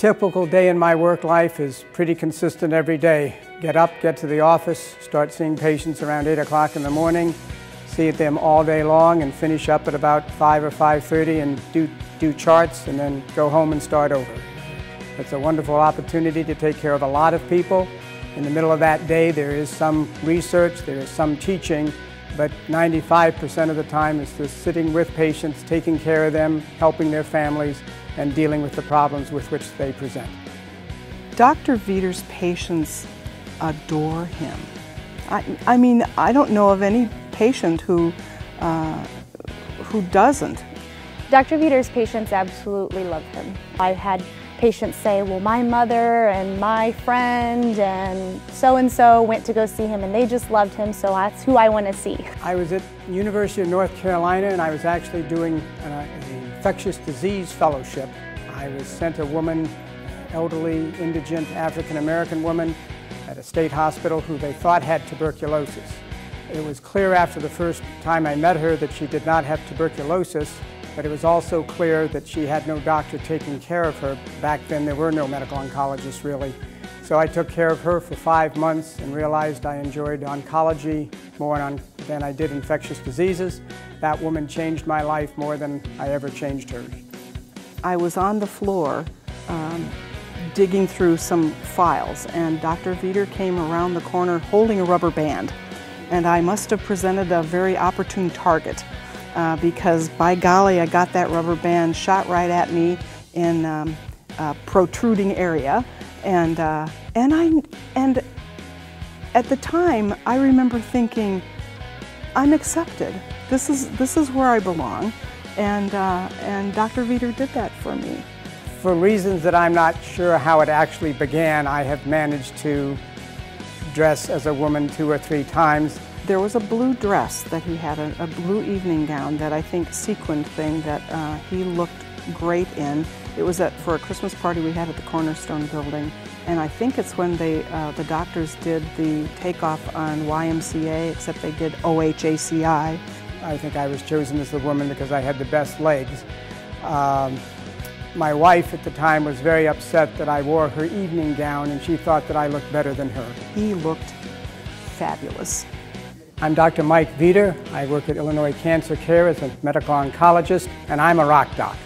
Typical day in my work life is pretty consistent every day. Get up, get to the office, start seeing patients around 8 o'clock in the morning, see them all day long, and finish up at about 5 or 5:30 and do charts, and then go home and start over. It's a wonderful opportunity to take care of a lot of people. In the middle of that day, there is some research, there is some teaching, but 95% of the time is just sitting with patients, taking care of them, helping their families, and dealing with the problems with which they present. Dr. Veeder's patients adore him. I mean, I don't know of any patient who doesn't. Dr. Veeder's patients absolutely love him. I've had patients say, well, my mother and my friend and so went to go see him and they just loved him, so that's who I want to see. I was at University of North Carolina and I was actually doing an infectious disease fellowship. I was sent a woman, elderly, indigent, African-American woman at a state hospital who they thought had tuberculosis. It was clear after the first time I met her that she did not have tuberculosis, but it was also clear that she had no doctor taking care of her. Back then there were no medical oncologists really. So I took care of her for 5 months and realized I enjoyed oncology more than I did infectious diseases. That woman changed my life more than I ever changed hers. I was on the floor digging through some files, and Dr. Veeder came around the corner holding a rubber band. And I must have presented a very opportune target. Because by golly, I got that rubber band shot right at me in a protruding area, and at the time I remember thinking, I'm accepted. This is where I belong, and Dr. Veeder did that for me. For reasons that I'm not sure how it actually began, I have managed to dress as a woman 2 or 3 times. There was a blue dress that he had, a blue evening gown that I think sequined thing that he looked great in. It was for a Christmas party we had at the Cornerstone building, and I think it's when the doctors did the takeoff on YMCA, except they did OHACI. I think I was chosen as the woman because I had the best legs. My wife at the time was very upset that I wore her evening gown, and she thought that I looked better than her. He looked fabulous. I'm Dr. Mike Veeder. I work at Illinois CancerCare as a medical oncologist, and I'm a rock doc.